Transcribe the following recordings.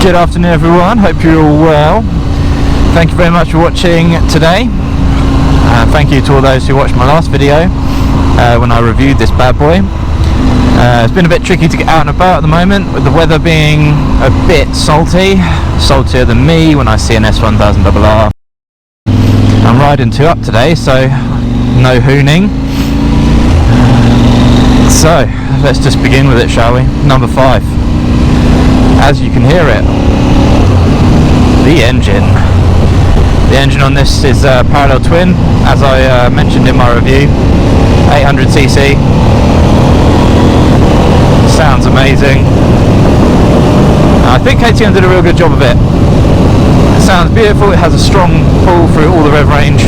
Good afternoon everyone, hope you're all well. Thank you very much for watching today. Thank you to all those who watched my last video when I reviewed this bad boy. It's been a bit tricky to get out and about at the moment, with the weather being a bit salty, saltier than me when I see an S1000RR. I'm riding 2 up today, so no hooning. So let's just begin with it, shall we? Number 5. As you can hear it, the engine. The engine on this is a parallel twin, as I mentioned in my review. 800cc. Sounds amazing. I think KTM did a real good job of it. It sounds beautiful, it has a strong pull through all the rev range.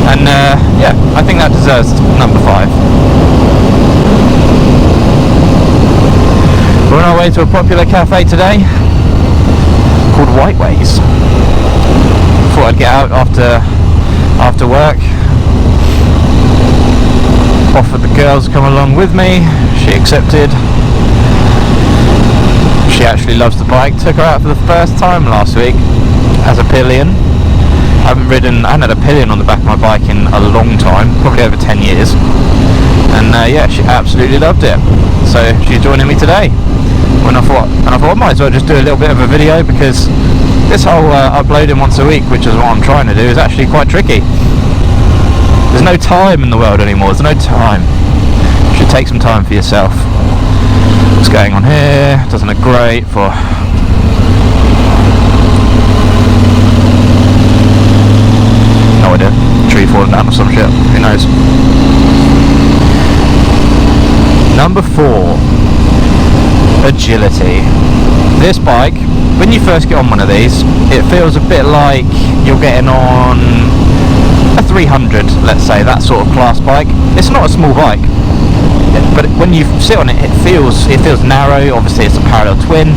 And yeah, I think that deserves number 5. We're on our way to a popular cafe today called Whiteways. Thought I'd get out after work. Offered the girls to come along with me. She accepted. She actually loves the bike. Took her out for the first time last week as a pillion. I hadn't had a pillion on the back of my bike in a long time, probably over 10 years. And yeah, she absolutely loved it. So she's joining me today. And I thought I might as well just do a little bit of a video, because this whole uploading once a week, which is what I'm trying to do, is actually quite tricky. There's no time in the world anymore. There's no time. You should take some time for yourself. What's going on here? Doesn't look great for... No idea. Tree falling down or some shit. Who knows? Number 4. Agility. This bike, when you first get on one of these, it feels a bit like you're getting on a 300, let's say, that sort of class bike. It's not a small bike, but when you sit on it, it feels narrow. Obviously it's a parallel twin,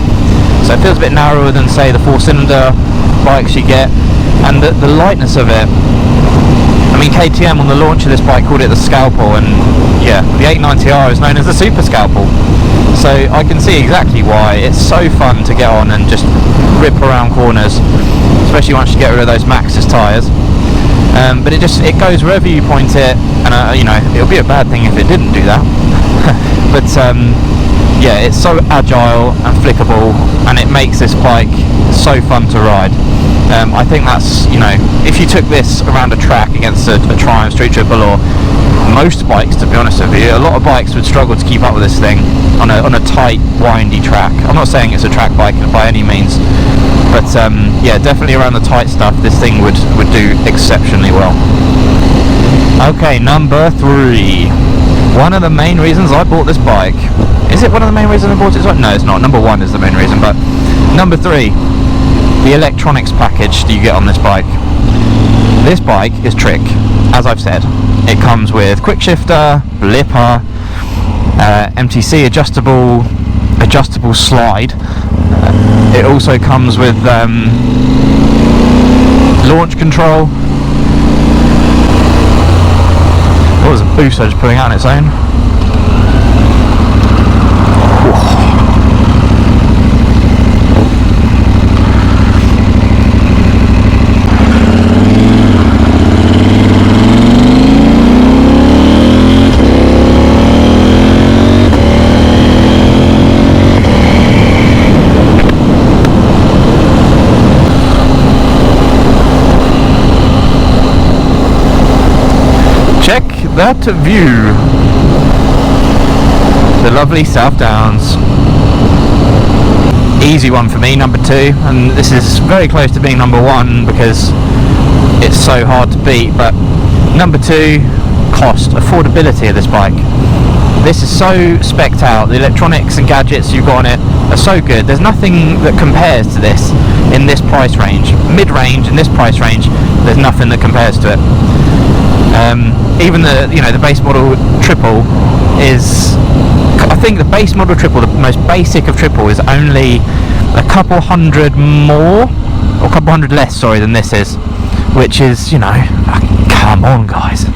so it feels a bit narrower than, say, the 4-cylinder bikes you get. And the lightness of it, I mean, KTM on the launch of this bike called it the Scalpel, and yeah, the 890R is known as the Super Scalpel. So I can see exactly why. It's so fun to get on and just rip around corners, especially once you get rid of those Maxxis tyres. But it goes wherever you point it, and you know, it would be a bad thing if it didn't do that. But yeah, it's so agile and flickable, and it makes this bike so fun to ride. I think that's, you know, if you took this around a track against a Triumph Street Triple, or most bikes, to be honest with you, a lot of bikes would struggle to keep up with this thing on a tight, windy track. I'm not saying it's a track bike by any means, but yeah, definitely around the tight stuff, this thing would do exceptionally well. Okay, number 3. One of the main reasons I bought this bike. Is it one of the main reasons I bought it? No, it's not. Number 1 is the main reason, but number 3, the electronics package that you get on this bike. This bike is trick, as I've said. It comes with quick shifter, blipper, MTC adjustable slide. It also comes with launch control. What was a booster just pulling out on its own? Check that view. The lovely South Downs. Easy one for me, number 2, and this is very close to being number 1 because it's so hard to beat. But number 2, cost, affordability of this bike. This is so specced out. The electronics and gadgets you've got on it are so good. There's nothing that compares to this in this price range. Mid-range, in this price range, there's nothing that compares to it. Even the base model triple is, I think the base model triple, the most basic of triple, is only a couple hundred more, or a couple hundred less, sorry, than this is, which is, you know, come on guys,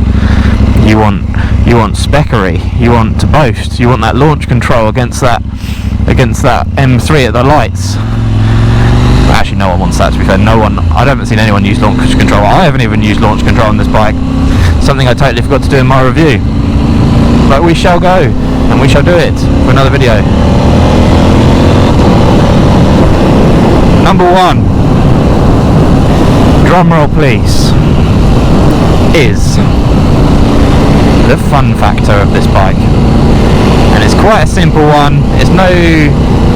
you want speckery, you want to boast, you want that launch control against that against that M3 at the lights. Actually, no one wants that, to be fair. No one, I haven't seen anyone use launch control. I haven't even used launch control on this bike. Something I totally forgot to do in my review. But we shall go, and we shall do it for another video. Number 1, drum roll please, is the fun factor of this bike. And it's quite a simple one. It's no,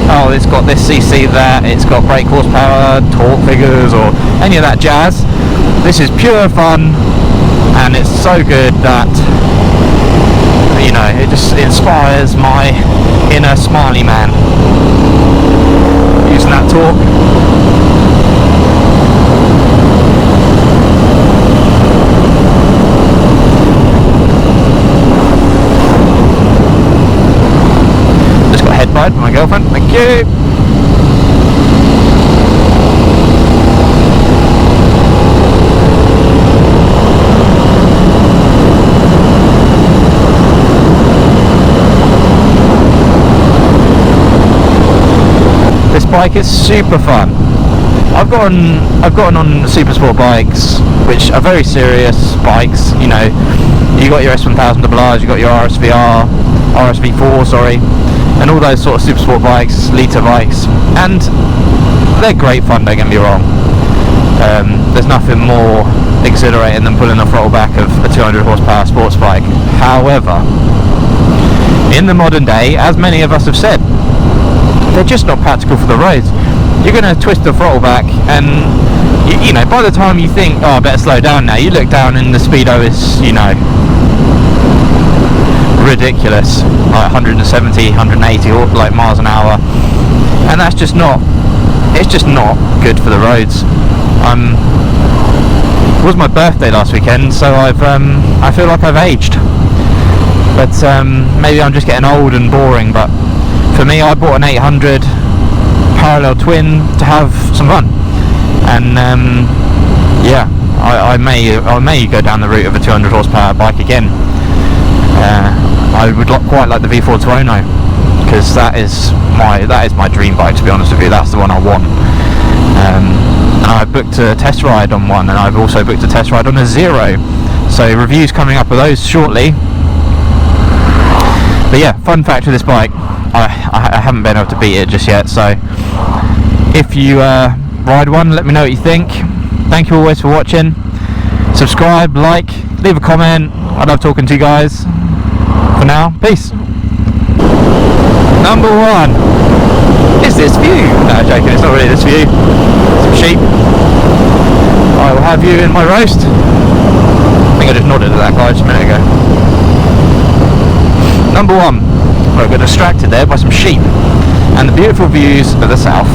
oh, it's got this cc, that, it's got brake horsepower, torque figures, or any of that jazz. This is pure fun, and it's so good that, you know, it just inspires my inner smiley man. Using that torque. With my girlfriend, thank you. This bike is super fun. I've gotten on super sport bikes, which are very serious bikes. You know, you got your S1000 Lavalier, you got your RSV4, sorry. And all those sort of super sport bikes, litre bikes, and they're great fun, don't get me wrong. There's nothing more exhilarating than pulling the throttle back of a 200 horsepower sports bike. However, in the modern day, as many of us have said, they're just not practical for the roads. You're going to twist the throttle back, and you know, by the time you think, oh, I better slow down now, you look down and the speedo is, you know, ridiculous, like 170, 180 or like miles an hour, and that's just not, it's just not good for the roads. It was my birthday last weekend, so I feel like I've aged, but maybe I'm just getting old and boring. But for me, I bought an 800 parallel twin to have some fun, and yeah, I may go down the route of a 200 horsepower bike again. I would quite like the V4 Tuono, because that is my dream bike, to be honest with you. That's the one I want. And I've booked a test ride on one, and I've also booked a test ride on a Zero. So reviews coming up of those shortly. But yeah, fun fact of this bike, I haven't been able to beat it just yet. So if you ride one, let me know what you think. Thank you always for watching. Subscribe, like, leave a comment. I love talking to you guys. For now, peace. Number 1 is this view. No, joking, it's not really this view. Some sheep. I will have you in my roast. I think I just nodded at that guy just a minute ago. Number 1. Well, I got distracted there by some sheep and the beautiful views of the south.